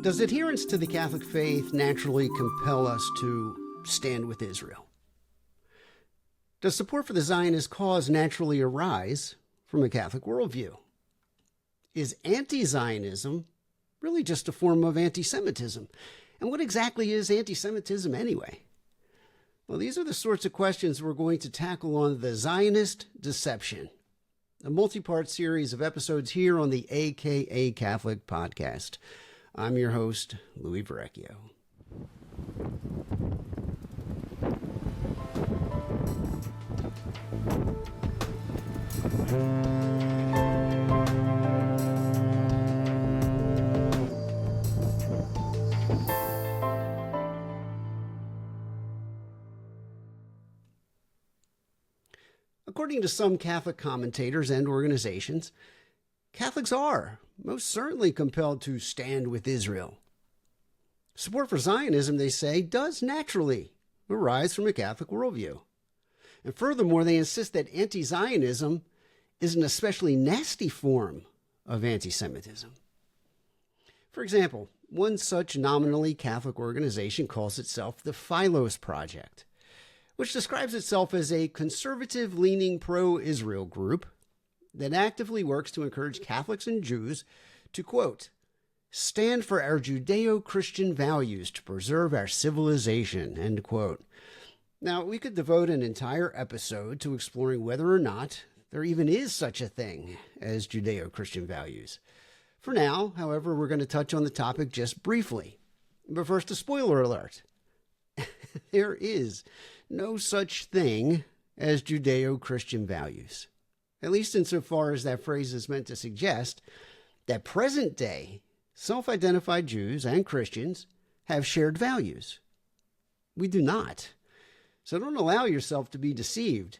Does adherence to the Catholic faith naturally compel us to stand with Israel? Does support for the Zionist cause naturally arise from a Catholic worldview? Is anti-Zionism really just a form of anti-Semitism? And what exactly is anti-Semitism anyway? Well, these are the sorts of questions we're going to tackle on the Zionist Deception, a multi-part series of episodes here on the AKA Catholic podcast. I'm your host, Louis Verrecchio. According to some Catholic commentators and organizations, Catholics are most certainly compelled to stand with Israel. Support for Zionism, they say, does naturally arise from a Catholic worldview. And furthermore, they insist that anti-Zionism is an especially nasty form of anti-Semitism. For example, one such nominally Catholic organization calls itself the Philos Project, which describes itself as a conservative-leaning pro-Israel group that actively works to encourage Catholics and Jews to, quote, stand for our Judeo-Christian values to preserve our civilization, end quote. Now, we could devote an entire episode to exploring whether or not there even is such a thing as Judeo-Christian values. For now, however, we're going to touch on the topic just briefly. But first, a spoiler alert. There is no such thing as Judeo-Christian values, at least insofar as that phrase is meant to suggest that present-day self-identified Jews and Christians have shared values. We do not. So don't allow yourself to be deceived.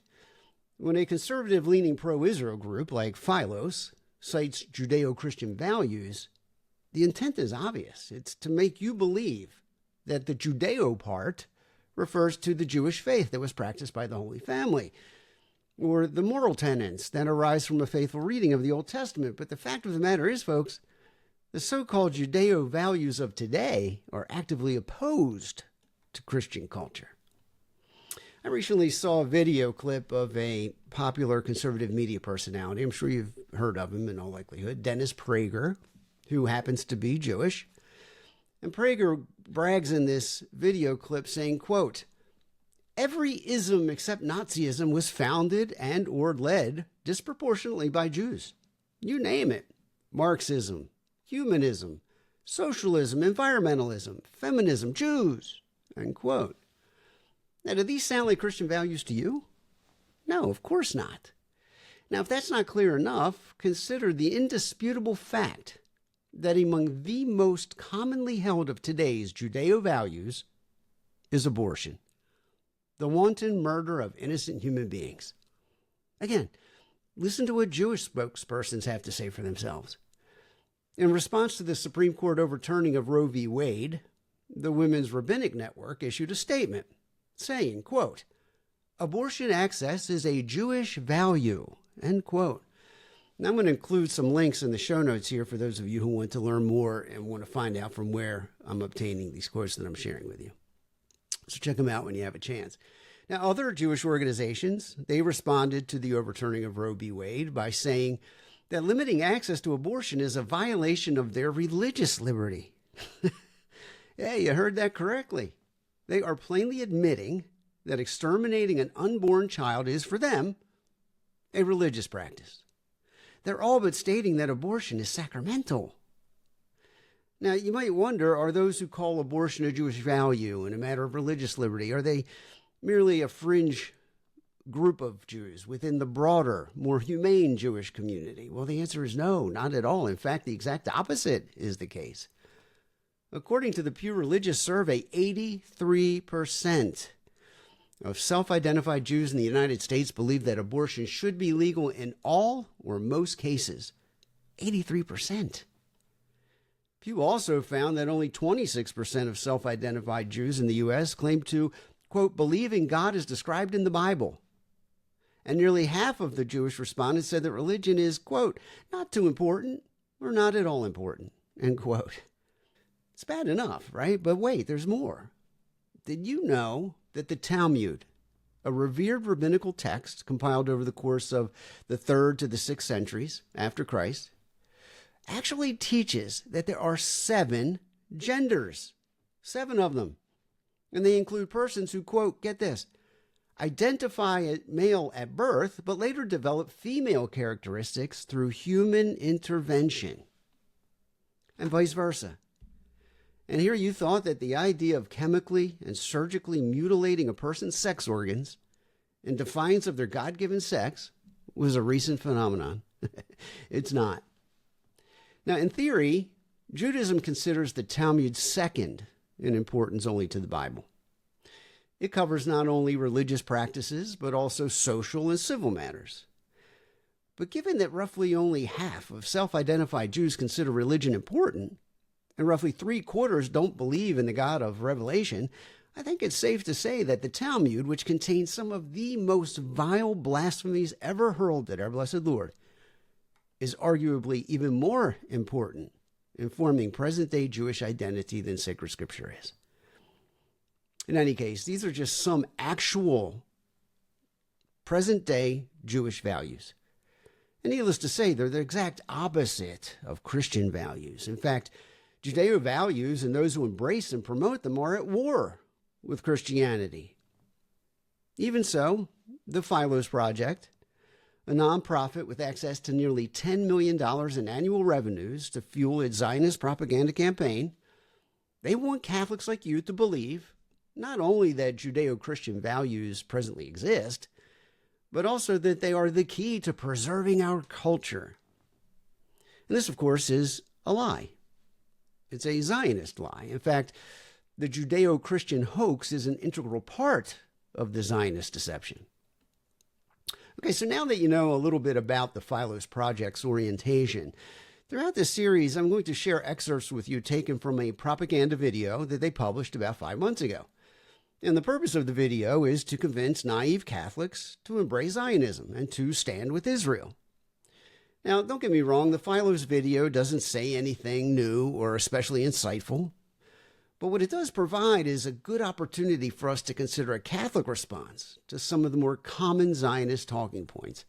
When a conservative-leaning pro-Israel group like Philos cites Judeo-Christian values, the intent is obvious. It's to make you believe that the Judeo part refers to the Jewish faith that was practiced by the Holy Family, or the moral tenets that arise from a faithful reading of the Old Testament. But the fact of the matter is, folks, the so-called Judeo values of today are actively opposed to Christian culture. I recently saw a video clip of a popular conservative media personality. I'm sure you've heard of him in all likelihood, Dennis Prager, who happens to be Jewish. And Prager brags in this video clip saying, quote, every ism except Nazism was founded and or led disproportionately by Jews. You name it. Marxism, humanism, socialism, environmentalism, feminism, Jews, end quote. Now, do these sound like Christian values to you? No, of course not. Now, if that's not clear enough, consider the indisputable fact that among the most commonly held of today's Judeo values is abortion, the wanton murder of innocent human beings. Again, listen to what Jewish spokespersons have to say for themselves. In response to the Supreme Court overturning of Roe v. Wade, the Women's Rabbinic Network issued a statement saying, quote, abortion access is a Jewish value, end quote. Now, I'm going to include some links in the show notes here for those of you who want to learn more and want to find out from where I'm obtaining these quotes that I'm sharing with you. So check them out when you have a chance. Now, other Jewish organizations, they responded to the overturning of Roe v. Wade by saying that limiting access to abortion is a violation of their religious liberty. Yeah, you heard that correctly. They are plainly admitting that exterminating an unborn child is, for them, a religious practice. They're all but stating that abortion is sacramental. Now, you might wonder, are those who call abortion a Jewish value and a matter of religious liberty, are they merely a fringe group of Jews within the broader, more humane Jewish community? Well, the answer is no, not at all. In fact, the exact opposite is the case. According to the Pew Religious Survey, 83% of self-identified Jews in the United States believe that abortion should be legal in all or most cases. 83%. Pew also found that only 26% of self-identified Jews in the U.S. claim to, quote, believe in God as described in the Bible. And nearly half of the Jewish respondents said that religion is, quote, not too important or not at all important, end quote. It's bad enough, right? But wait, there's more. Did you know that the Talmud, a revered rabbinical text compiled over the course of the 3rd to the 6th centuries after Christ, actually teaches that there are 7 genders, 7 of them. And they include persons who, quote, get this, identify as male at birth, but later develop female characteristics through human intervention, and vice versa. And here you thought that the idea of chemically and surgically mutilating a person's sex organs in defiance of their God-given sex was a recent phenomenon. It's not. Now, in theory, Judaism considers the Talmud second in importance only to the Bible. It covers not only religious practices, but also social and civil matters. But given that roughly only half of self-identified Jews consider religion important, and roughly 3/4 don't believe in the God of Revelation, I think it's safe to say that the Talmud, which contains some of the most vile blasphemies ever hurled at our blessed Lord, is arguably even more important in forming present-day Jewish identity than sacred scripture is. In any case, these are just some actual present-day Jewish values. And needless to say, they're the exact opposite of Christian values. In fact, Judeo values and those who embrace and promote them are at war with Christianity. Even so, the Philos Project, a nonprofit with access to nearly $10 million in annual revenues to fuel its Zionist propaganda campaign, they want Catholics like you to believe not only that Judeo-Christian values presently exist, but also that they are the key to preserving our culture. And this, of course, is a lie. It's a Zionist lie. In fact, the Judeo-Christian hoax is an integral part of the Zionist deception. Okay, so now that you know a little bit about the Philos Project's orientation, throughout this series, I'm going to share excerpts with you taken from a propaganda video that they published about 5 months ago. And the purpose of the video is to convince naive Catholics to embrace Zionism and to stand with Israel. Now, don't get me wrong, the Philos video doesn't say anything new or especially insightful. But what it does provide is a good opportunity for us to consider a Catholic response to some of the more common Zionist talking points.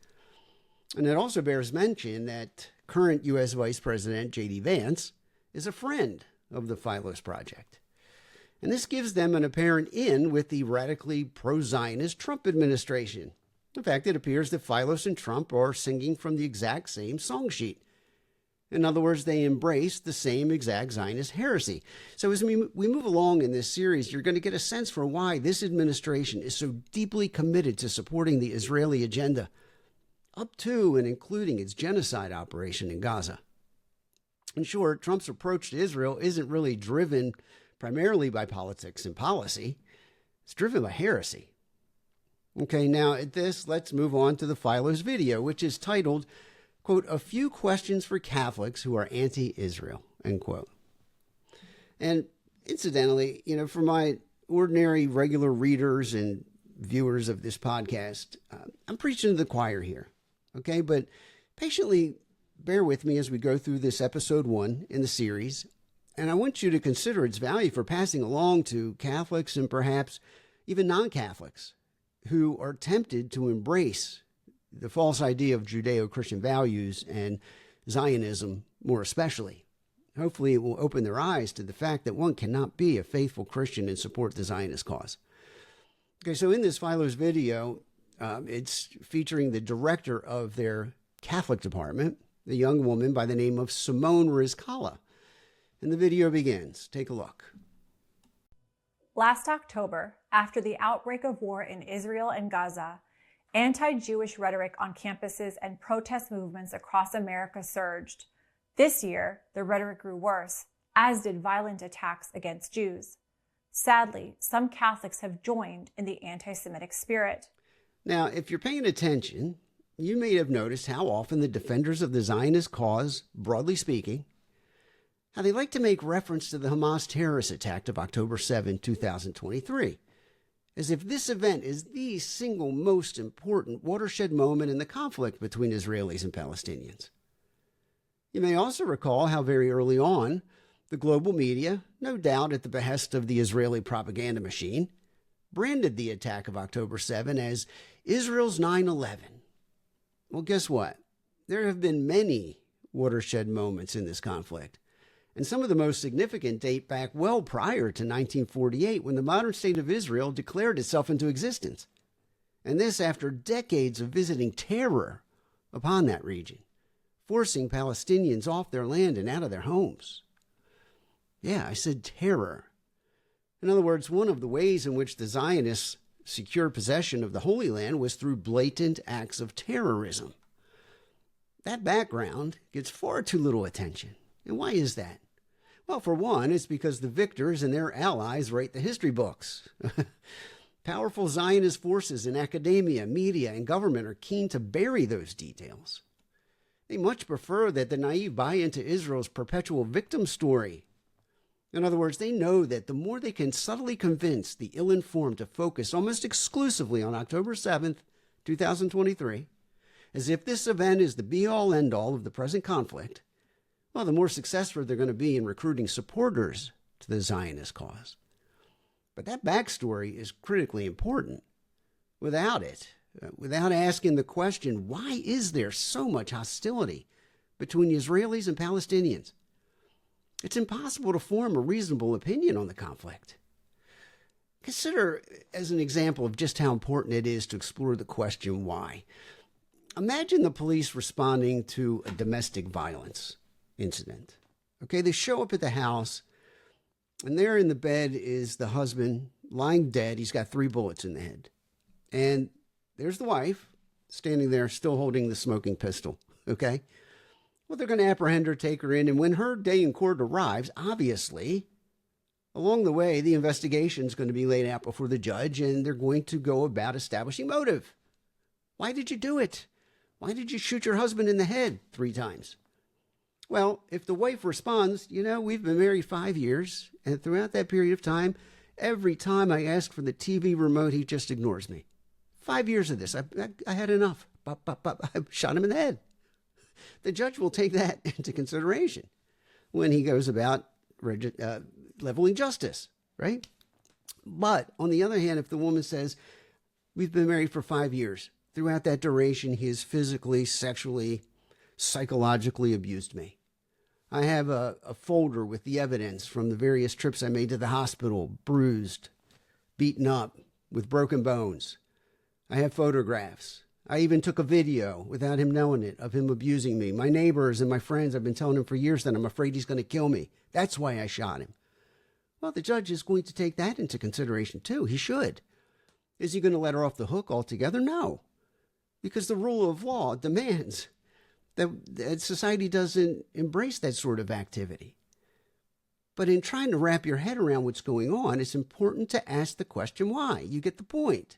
And it also bears mention that current U.S. Vice President J.D. Vance is a friend of the Philos Project. And this gives them an apparent in with the radically pro-Zionist Trump administration. In fact, it appears that Philos and Trump are singing from the exact same song sheet. In other words, they embrace the same exact Zionist heresy. So as we move along in this series, you're going to get a sense for why this administration is so deeply committed to supporting the Israeli agenda, up to and including its genocide operation in Gaza. In short, Trump's approach to Israel isn't really driven primarily by politics and policy. It's driven by heresy. Okay, now at this, let's move on to the Philos video, which is titled, quote, "A Few Questions for Catholics Who Are Anti-Israel," end quote. And incidentally, for my ordinary regular readers and viewers of this podcast, I'm preaching to the choir here, okay? But patiently bear with me as we go through this episode 1 in the series, and I want you to consider its value for passing along to Catholics and perhaps even non-Catholics who are tempted to embrace the false idea of Judeo-Christian values and Zionism more especially. Hopefully it will open their eyes to the fact that one cannot be a faithful Christian and support the Zionist cause. Okay, so in this Philos video, it's featuring the director of their Catholic department, a young woman by the name of Simone Rizkala. And the video begins. Take a look. Last October, after the outbreak of war in Israel and Gaza, anti-Jewish rhetoric on campuses and protest movements across America surged. This year, the rhetoric grew worse, as did violent attacks against Jews. Sadly, some Catholics have joined in the anti-Semitic spirit. Now, if you're paying attention, you may have noticed how often the defenders of the Zionist cause, broadly speaking, how they like to make reference to the Hamas terrorist attack of October 7, 2023, as if this event is the single most important watershed moment in the conflict between Israelis and Palestinians. You may also recall how very early on, The global media, no doubt at the behest of the Israeli propaganda machine, branded the attack of October 7 as Israel's 9/11. Well, guess what? There have been many watershed moments in this conflict, and some of the most significant date back well prior to 1948, when the modern state of Israel declared itself into existence. And this after decades of visiting terror upon that region, forcing Palestinians off their land and out of their homes. Yeah, I said terror. In other words, one of the ways in which the Zionists secured possession of the Holy Land was through blatant acts of terrorism. That background gets far too little attention. And why is that? Well, for one, it's because the victors and their allies write the history books. Powerful Zionist forces in academia, media, and government are keen to bury those details. They much prefer that the naive buy into Israel's perpetual victim story. In other words, they know that the more they can subtly convince the ill-informed to focus almost exclusively on October 7th, 2023, as if this event is the be-all, end-all of the present conflict, well, the more successful they're going to be in recruiting supporters to the Zionist cause. But that backstory is critically important. Without it, without asking the question, why is there so much hostility between Israelis and Palestinians? It's impossible to form a reasonable opinion on the conflict. Consider as an example of just how important it is to explore the question why. Imagine the police responding to a domestic violence incident. Okay, they show up at the house, and there in the bed is the husband lying dead. He's got 3 bullets in the head. And there's the wife standing there still holding the smoking pistol. Okay? Well, they're going to apprehend her, take her in, and when her day in court arrives, obviously, along the way, the investigation is going to be laid out before the judge, and they're going to go about establishing motive. Why did you do it? Why did you shoot your husband in the head 3 times? Well, if the wife responds, we've been married 5 years, and throughout that period of time, every time I ask for the TV remote, he just ignores me. 5 years of this. I had enough. I shot him in the head. The judge will take that into consideration when he goes about leveling justice, right? But on the other hand, if the woman says, we've been married for 5 years, throughout that duration, he has physically, sexually, psychologically abused me. I have a folder with the evidence from the various trips I made to the hospital, bruised, beaten up, with broken bones. I have photographs. I even took a video, without him knowing it, of him abusing me. My neighbors and my friends have been telling him for years that I'm afraid he's going to kill me. That's why I shot him. Well, the judge is going to take that into consideration too. He should. Is he going to let her off the hook altogether? No. Because the rule of law demands that society doesn't embrace that sort of activity. But in trying to wrap your head around what's going on, it's important to ask the question why. You get the point.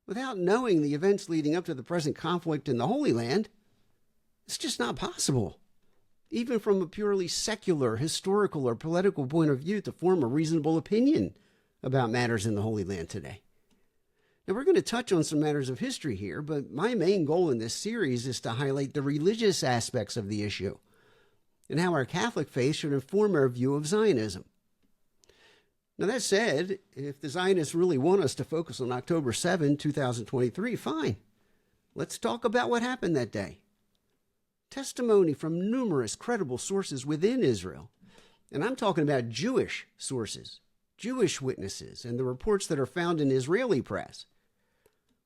Without knowing the events leading up to the present conflict in the Holy Land, it's just not possible, even from a purely secular, historical, or political point of view, to form a reasonable opinion about matters in the Holy Land today. Now, we're going to touch on some matters of history here, but my main goal in this series is to highlight the religious aspects of the issue and how our Catholic faith should inform our view of Zionism. Now, that said, if the Zionists really want us to focus on October 7, 2023, fine. Let's talk about what happened that day. Testimony from numerous credible sources within Israel, and I'm talking about Jewish sources, Jewish witnesses, and the reports that are found in Israeli press.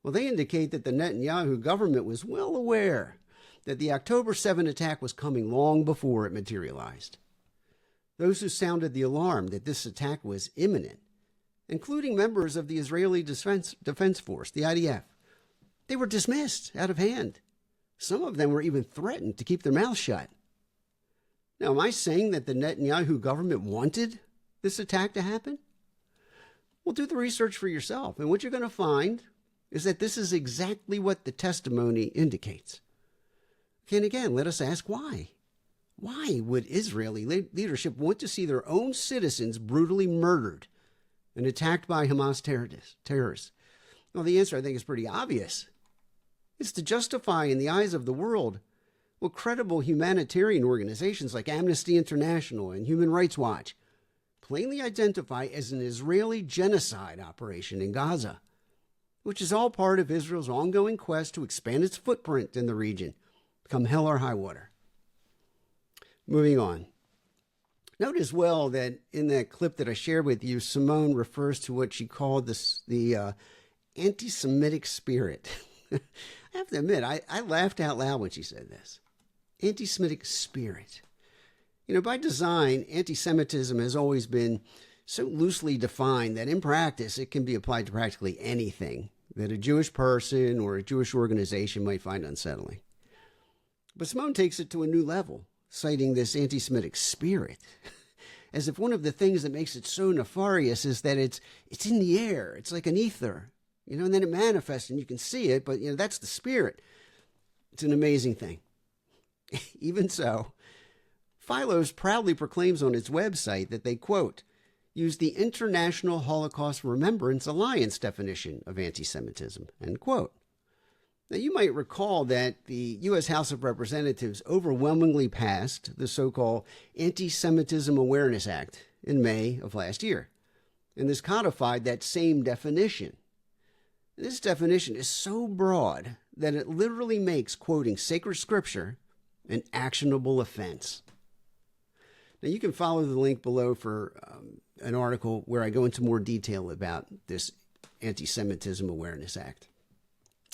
Well, they indicate that the Netanyahu government was well aware that the October 7 attack was coming long before it materialized. Those who sounded the alarm that this attack was imminent, including members of the Israeli Defense Force, the IDF, they were dismissed out of hand. Some of them were even threatened to keep their mouths shut. Now, am I saying that the Netanyahu government wanted this attack to happen? Well, do the research for yourself, and what you're going to find is that this is exactly what the testimony indicates. And again, let us ask why. Why would Israeli leadership want to see their own citizens brutally murdered and attacked by Hamas terrorists? Well, the answer, I think, is pretty obvious. It's to justify in the eyes of the world Well, credible humanitarian organizations like Amnesty International and Human Rights Watch plainly identify as an Israeli genocide operation in Gaza, which is all part of Israel's ongoing quest to expand its footprint in the region, come hell or high water. Moving on. Note as well that in that clip that I shared with you, Simone refers to what she called the anti-Semitic spirit. I have to admit, I laughed out loud when she said this. Anti-Semitic spirit. You know, by design, anti-Semitism has always been so loosely defined that in practice it can be applied to practically anything that a Jewish person or a Jewish organization might find unsettling. But Simone takes it to a new level, citing this anti-Semitic spirit, as if one of the things that makes it so nefarious is that it's in the air. It's like an ether, you know, and then it manifests and you can see it, but, you know, that's the spirit. It's an amazing thing. Even so, Philos proudly proclaims on its website that they, quote, use the International Holocaust Remembrance Alliance definition of anti-Semitism, end quote. Now, you might recall that the U.S. House of Representatives overwhelmingly passed the so-called Anti-Semitism Awareness Act in May of last year, and this codified that same definition. This definition is so broad that it literally makes quoting sacred scripture an actionable offense. Now, you can follow the link below for an article where I go into more detail about this Anti-Semitism Awareness Act.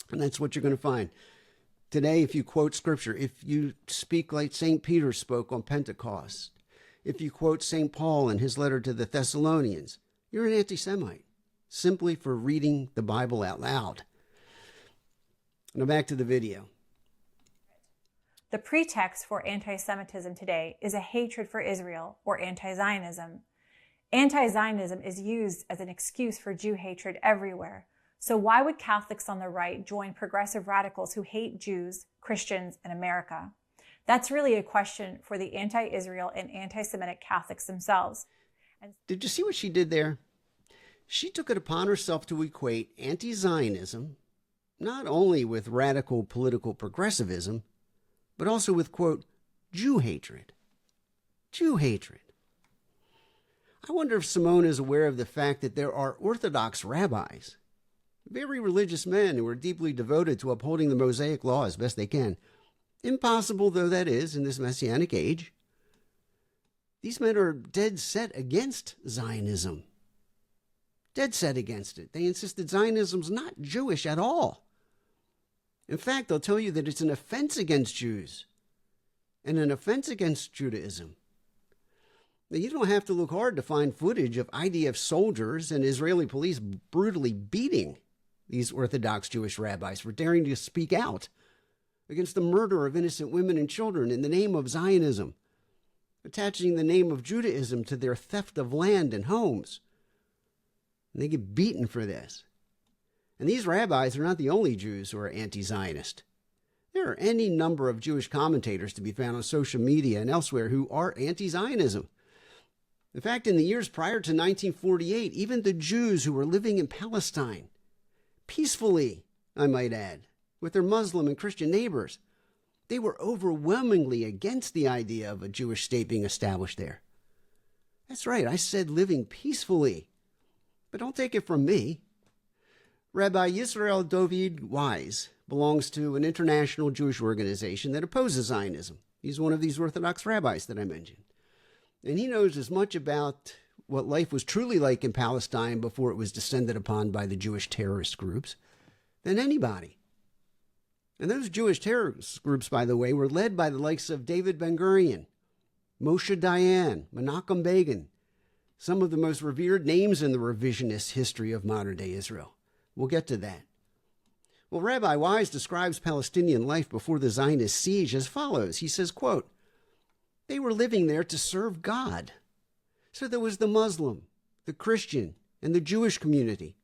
And that's what you're going to find. Today, if you quote scripture, if you speak like St. Peter spoke on Pentecost, if you quote St. Paul in his letter to the Thessalonians, you're an anti-Semite, simply for reading the Bible out loud. Now back to the video. The pretext for anti-Semitism today is a hatred for Israel or anti-Zionism. Anti-Zionism is used as an excuse for Jew hatred everywhere. So why would Catholics on the right join progressive radicals who hate Jews, Christians, and America? That's really a question for the anti-Israel and anti-Semitic Catholics themselves. Did you see what she did there? She took it upon herself to equate anti-Zionism not only with radical political progressivism, but also with, quote, Jew hatred. Jew hatred. I wonder if Simone is aware of the fact that there are Orthodox rabbis, very religious men who are deeply devoted to upholding the Mosaic law as best they can. Impossible though that is in this Messianic age. These men are dead set against Zionism. Dead set against it. They insist that Zionism's not Jewish at all. In fact, they'll tell you that it's an offense against Jews and an offense against Judaism. Now, you don't have to look hard to find footage of IDF soldiers and Israeli police brutally beating these Orthodox Jewish rabbis for daring to speak out against the murder of innocent women and children in the name of Zionism, attaching the name of Judaism to their theft of land and homes. And they get beaten for this. And these rabbis are not the only Jews who are anti-Zionist. There are any number of Jewish commentators to be found on social media and elsewhere who are anti-Zionism. In fact, in the years prior to 1948, even the Jews who were living in Palestine, peacefully, I might add, with their Muslim and Christian neighbors, they were overwhelmingly against the idea of a Jewish state being established there. That's right, I said living peacefully. But don't take it from me. Rabbi Yisrael David Wise belongs to an international Jewish organization that opposes Zionism. He's one of these Orthodox rabbis that I mentioned. And he knows as much about what life was truly like in Palestine before it was descended upon by the Jewish terrorist groups than anybody. And those Jewish terrorist groups, by the way, were led by the likes of David Ben-Gurion, Moshe Dayan, Menachem Begin, some of the most revered names in the revisionist history of modern-day Israel. We'll get to that. Well, Rabbi Wise describes Palestinian life before the Zionist siege as follows. He says, quote, they were living there to serve God. So there was the Muslim, the Christian, and the Jewish community,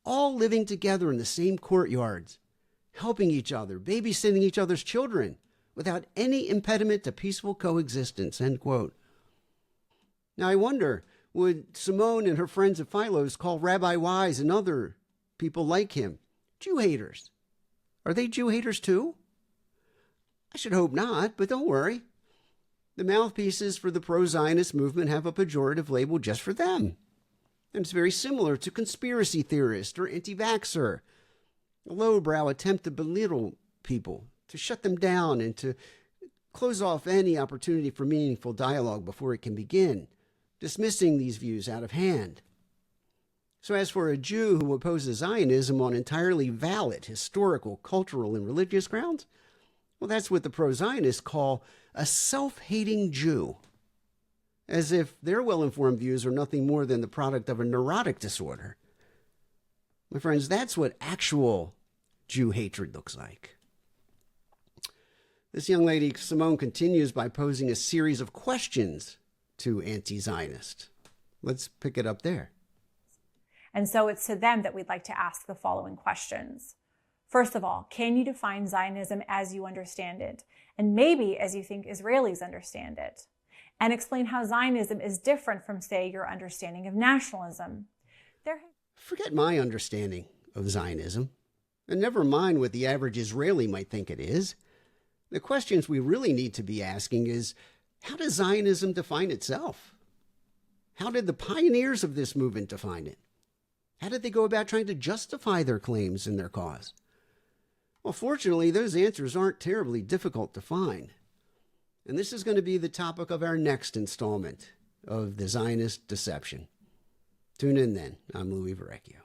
all living together in the same courtyards, helping each other, babysitting each other's children, without any impediment to peaceful coexistence, end quote. Now, I wonder, would Simone and her friends at Philos call Rabbi Wise and other people like him Jew haters? Are they Jew haters too? I should hope not, but don't worry. The mouthpieces for the pro-Zionist movement have a pejorative label just for them. And it's very similar to conspiracy theorist or anti-vaxxer, a lowbrow attempt to belittle people, to shut them down, and to close off any opportunity for meaningful dialogue before it can begin, dismissing these views out of hand. So as for a Jew who opposes Zionism on entirely valid historical, cultural, and religious grounds, well, that's what the pro-Zionists call a self-hating Jew, as if their well-informed views are nothing more than the product of a neurotic disorder. My friends, that's what actual Jew hatred looks like. This young lady, Simone, continues by posing a series of questions to anti-Zionists. Let's pick it up there. And so it's to them that we'd like to ask the following questions. First of all, can you define Zionism as you understand it, and maybe as you think Israelis understand it? And explain how Zionism is different from, say, your understanding of nationalism. Forget my understanding of Zionism, and never mind what the average Israeli might think it is. The questions we really need to be asking is, how does Zionism define itself? How did the pioneers of this movement define it? How did they go about trying to justify their claims and their cause? Well, fortunately, those answers aren't terribly difficult to find. And this is going to be the topic of our next installment of the Zionist Deception. Tune in then. I'm Louis Verrecchio.